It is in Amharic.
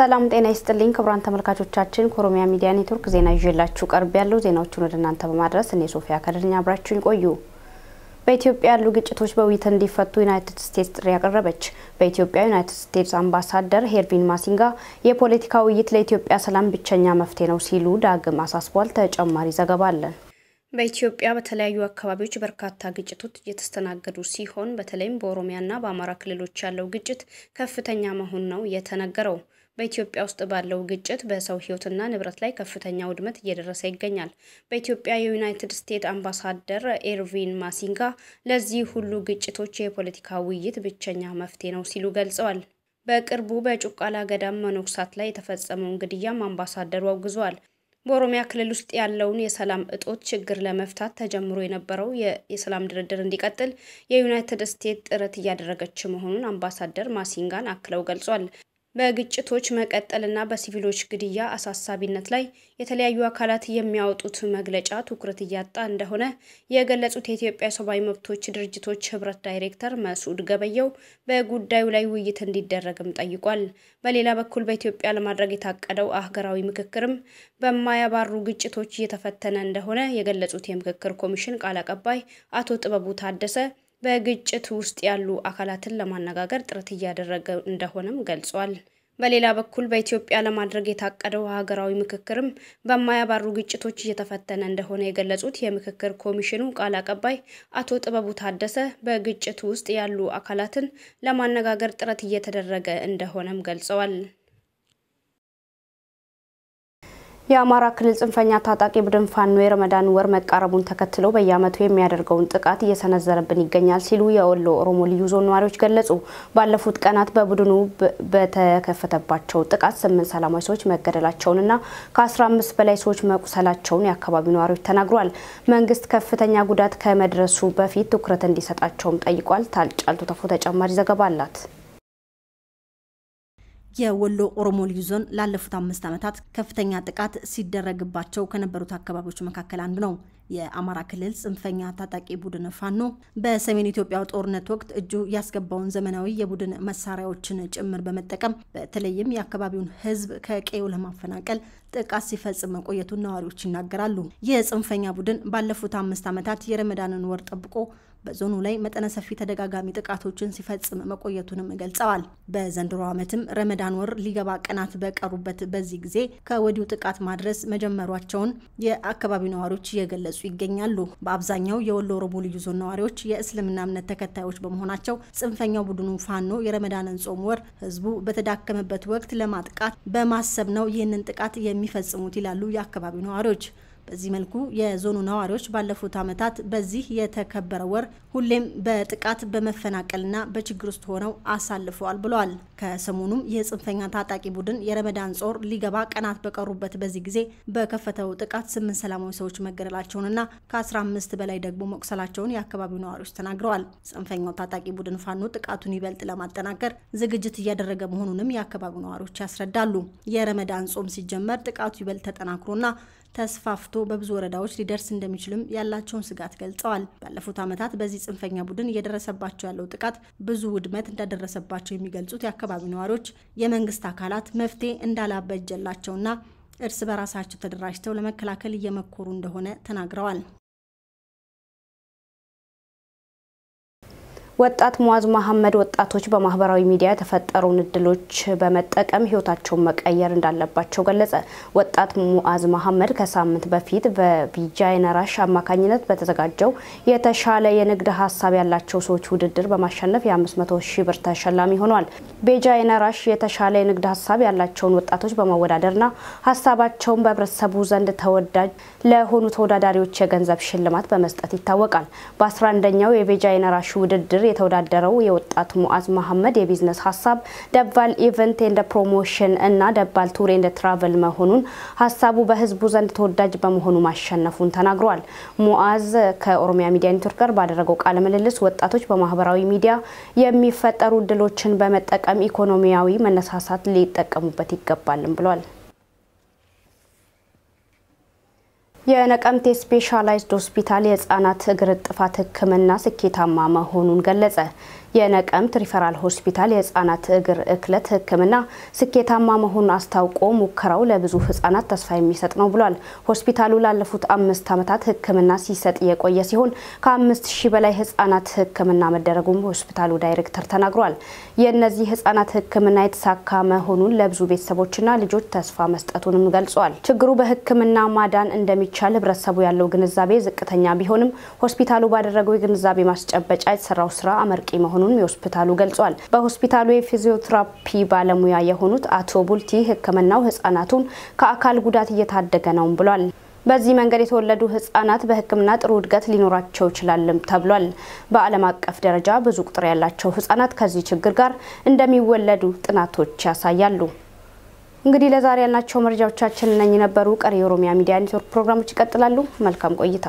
ሰላም ጤና ይስጥልኝ ክቡራን ተመልካቾቻችን ከኦሮሚያ ሚዲያ ኔትወርክ ዜና ይዤላችሁ ቀርብ ያለው ዜናዎቹን ወደ እናንተ በማድረስ እኔ ሶፊያ ከድርኛ አብራችሁኝ ቆዩ። በኢትዮጵያ ያሉ ግጭቶች በውይይት እንዲፈቱ ዩናይትድ ስቴትስ ጥሪ ያቀረበች። በኢትዮጵያ ዩናይትድ ስቴትስ አምባሳደር ሄርቪን ማሲንጋ የፖለቲካ ውይይት ለኢትዮጵያ ሰላም ብቸኛ መፍትሄ ነው ሲሉ ዳግም አሳስቧል። ተጨማሪ ዘገባ አለን። በኢትዮጵያ በተለያዩ አካባቢዎች በርካታ ግጭቶች እየተስተናገዱ ሲሆን በተለይም በኦሮሚያና በአማራ ክልሎች ያለው ግጭት ከፍተኛ መሆኑ ነው የተነገረው። በኢትዮጵያ ውስጥ ባለው ግጭት በሰው ህይወትና ንብረት ላይ ከፍተኛ ውድመት እየደረሰ ይገኛል። በኢትዮጵያ የዩናይትድ ስቴትስ አምባሳደር ኤርቪን ማሲንጋ ለዚህ ሁሉ ግጭቶች የፖለቲካ ውይይት ብቸኛ መፍትሄ ነው ሲሉ ገልጸዋል። በቅርቡ በጩቃላ ገዳም መነኮሳት ላይ የተፈጸመውን ግድያም አምባሳደሩ አውግዘዋል። በኦሮሚያ ክልል ውስጥ ያለውን የሰላም እጦት ችግር ለመፍታት ተጀምሮ የነበረው የሰላም ድርድር እንዲቀጥል የዩናይትድ ስቴትስ ጥረት እያደረገች መሆኑን አምባሳደር ማሲንጋን አክለው ገልጿል። በግጭቶች መቀጠልና በሲቪሎች ግድያ አሳሳቢነት ላይ የተለያዩ አካላት የሚያወጡት መግለጫ ትኩረት እያጣ እንደሆነ የገለጹት የኢትዮጵያ ሰብአዊ መብቶች ድርጅቶች ህብረት ዳይሬክተር መስዑድ ገበየው በጉዳዩ ላይ ውይይት እንዲደረግም ጠይቋል። በሌላ በኩል በኢትዮጵያ ለማድረግ የታቀደው አህጉራዊ ምክክርም በማያባሩ ግጭቶች እየተፈተነ እንደሆነ የገለጹት የምክክር ኮሚሽን ቃል አቀባይ አቶ ጥበቡ ታደሰ በግጭት ውስጥ ያሉ አካላትን ለማነጋገር ጥረት እያደረገ እንደሆነም ገልጿል። በሌላ በኩል በኢትዮጵያ ለማድረግ የታቀደው ሀገራዊ ምክክርም በማያባሩ ግጭቶች እየተፈተነ እንደሆነ የገለጹት የምክክር ኮሚሽኑ ቃል አቀባይ አቶ ጥበቡ ታደሰ በግጭት ውስጥ ያሉ አካላትን ለማነጋገር ጥረት እየተደረገ እንደሆነም ገልጸዋል። የአማራ ክልል ጽንፈኛ ታጣቂ ቡድን ፋኖ የረመዳን ወር መቃረቡን ተከትሎ በየዓመቱ የሚያደርገውን ጥቃት እየሰነዘረብን ይገኛል ሲሉ የወሎ ኦሮሞ ልዩ ዞን ነዋሪዎች ገለጹ። ባለፉት ቀናት በቡድኑ በተከፈተባቸው ጥቃት 8 ሰላማዊ ሰዎች መገደላቸውንና ከ15 በላይ ሰዎች መቁሰላቸውን የአካባቢው ነዋሪዎች ተናግረዋል። መንግስት ከፍተኛ ጉዳት ከመድረሱ በፊት ትኩረት እንዲሰጣቸውም ጠይቋል። ታልጫልቱ ተፎ ተጨማሪ ዘገባ አላት። የወሎ ኦሮሞ ልዩ ዞን ላለፉት 5 ዓመታት ከፍተኛ ጥቃት ሲደረግባቸው ከነበሩት አካባቢዎች መካከል አንዱ ነው። የአማራ ክልል ጽንፈኛ ታጣቂ ቡድን ፋኖ በሰሜን ኢትዮጵያ ጦርነት ወቅት እጁ ያስገባውን ዘመናዊ የቡድን መሳሪያዎችን ጭምር በመጠቀም በተለይም የአካባቢውን ህዝብ ከቀዩ ለማፈናቀል ጥቃት ሲፈጽም መቆየቱን ነዋሪዎች ይናገራሉ። የጽንፈኛ ቡድን ባለፉት 5 ዓመታት የረመዳንን ወር ጠብቆ በዞኑ ላይ መጠነ ሰፊ ተደጋጋሚ ጥቃቶችን ሲፈጽም መቆየቱንም ገልጸዋል። በዘንድሮ ዓመትም ረመዳን ወር ሊገባ ቀናት በቀሩበት በዚህ ጊዜ ከወዲሁ ጥቃት ማድረስ መጀመሯቸውን የአካባቢው ነዋሪዎች እየገለጹ ይገኛሉ። በአብዛኛው የወሎ ኦሮሞ ልዩ ዞን ነዋሪዎች የእስልምና እምነት ተከታዮች በመሆናቸው ጽንፈኛው ቡድኑ ፋኖ የረመዳንን ጾም ወር ህዝቡ በተዳከመበት ወቅት ለማጥቃት በማሰብ ነው ይህንን ጥቃት የሚፈጽሙት ይላሉ የአካባቢው ነዋሪዎች። በዚህ መልኩ የዞኑ ነዋሪዎች ባለፉት ዓመታት በዚህ የተከበረ ወር ሁሌም በጥቃት በመፈናቀልና በችግር ውስጥ ሆነው አሳልፈዋል ብለዋል። ከሰሞኑም የጽንፈኛ ታጣቂ ቡድን የረመዳን ጾር ሊገባ ቀናት በቀሩበት በዚህ ጊዜ በከፈተው ጥቃት 8 ሰላማዊ ሰዎች መገደላቸውንና ከ15 በላይ ደግሞ መቁሰላቸውን የአካባቢው ነዋሪዎች ተናግረዋል። ጽንፈኛው ታጣቂ ቡድን ፋኖ ጥቃቱን ይበልጥ ለማጠናከር ዝግጅት እያደረገ መሆኑንም የአካባቢው ነዋሪዎች ያስረዳሉ። የረመዳን ጾም ሲጀመር ጥቃቱ ይበልጥ ተጠናክሮና ተስፋፍቶ በብዙ ወረዳዎች ሊደርስ እንደሚችልም ያላቸውን ስጋት ገልጸዋል። ባለፉት ዓመታት በዚህ ጽንፈኛ ቡድን እየደረሰባቸው ያለው ጥቃት ብዙ ውድመት እንዳደረሰባቸው የሚገልጹት የአካባቢው ነዋሪዎች የመንግስት አካላት መፍትሄ እንዳላበጀላቸውና እርስ በራሳቸው ተደራጅተው ለመከላከል እየመከሩ እንደሆነ ተናግረዋል። ወጣት ሙአዝ መሐመድ ወጣቶች በማህበራዊ ሚዲያ የተፈጠሩን እድሎች በመጠቀም ህይወታቸውን መቀየር እንዳለባቸው ገለጸ። ወጣት ሙአዝ መሐመድ ከሳምንት በፊት በቢጃይነራሽ አማካኝነት በተዘጋጀው የተሻለ የንግድ ሐሳብ ያላቸው ሰዎች ውድድር በማሸነፍ የ500,000 ብር ተሸላሚ ሆኗል። ቢጃይነራሽ የተሻለ የንግድ ሐሳብ ያላቸውን ወጣቶች በማወዳደርና ሐሳባቸውን በህብረተሰቡ ዘንድ ተወዳጅ ለሆኑ ተወዳዳሪዎች የገንዘብ ሽልማት በመስጠት ይታወቃል። በ11ኛው የቢጃይነራሽ ውድድር የተወዳደረው የወጣት ሙአዝ መሐመድ የቢዝነስ ሐሳብ ደባል ኢቨንት ኤንድ ፕሮሞሽን እና ደባል ቱር ኤንድ ትራቨል መሆኑን ሐሳቡ በህዝቡ ዘንድ ተወዳጅ በመሆኑ ማሸነፉን ተናግሯል። ሙአዝ ከኦሮሚያ ሚዲያ ኔትወርክ ጋር ባደረገው ቃለ ምልልስ ወጣቶች በማህበራዊ ሚዲያ የሚፈጠሩ እድሎችን በመጠቀም ኢኮኖሚያዊ መነሳሳት ሊጠቀሙበት ይገባልም ብሏል። የነቀምቴ ስፔሻላይዝድ ሆስፒታል የህፃናት እግር ጥፋት ህክምና ስኬታማ መሆኑን ገለጸ። የነቀምት ሪፈራል ሆስፒታል የህፃናት እግር እክለት ህክምና ስኬታማ መሆኑን አስታውቆ ሙከራው ለብዙ ህፃናት ተስፋ የሚሰጥ ነው ብሏል። ሆስፒታሉ ላለፉት 5 ዓመታት ህክምና ሲሰጥ የቆየ ሲሆን ከ5000 በላይ ህፃናት ህክምና መደረጉን ሆስፒታሉ ዳይሬክተር ተናግሯል። የእነዚህ ህፃናት ህክምና የተሳካ መሆኑን ለብዙ ቤተሰቦችና ልጆች ተስፋ መስጠቱንም ገልጿል። ችግሩ በህክምና ማዳን እንደሚቻል ህብረተሰቡ ያለው ግንዛቤ ዝቅተኛ ቢሆንም ሆስፒታሉ ባደረገው የግንዛቤ ማስጨበጫ የተሰራው ስራ አመርቂ መሆኑን የሆስፒታሉ ገልጿል። በሆስፒታሉ የፊዚዮቴራፒ ባለሙያ የሆኑት አቶ ቡልቲ ህክምናው ህፃናቱን ከአካል ጉዳት እየታደገ ነው ብሏል። በዚህ መንገድ የተወለዱ ህፃናት በህክምና ጥሩ እድገት ሊኖራቸው ይችላልም ተብሏል። በዓለም አቀፍ ደረጃ ብዙ ቁጥር ያላቸው ህፃናት ከዚህ ችግር ጋር እንደሚወለዱ ጥናቶች ያሳያሉ። እንግዲህ ለዛሬ ያልናቸው መረጃዎቻችን እነኚህ ነበሩ። ቀሪ የኦሮሚያ ሚዲያ ኔትወርክ ፕሮግራሞች ይቀጥላሉ። መልካም ቆይታ።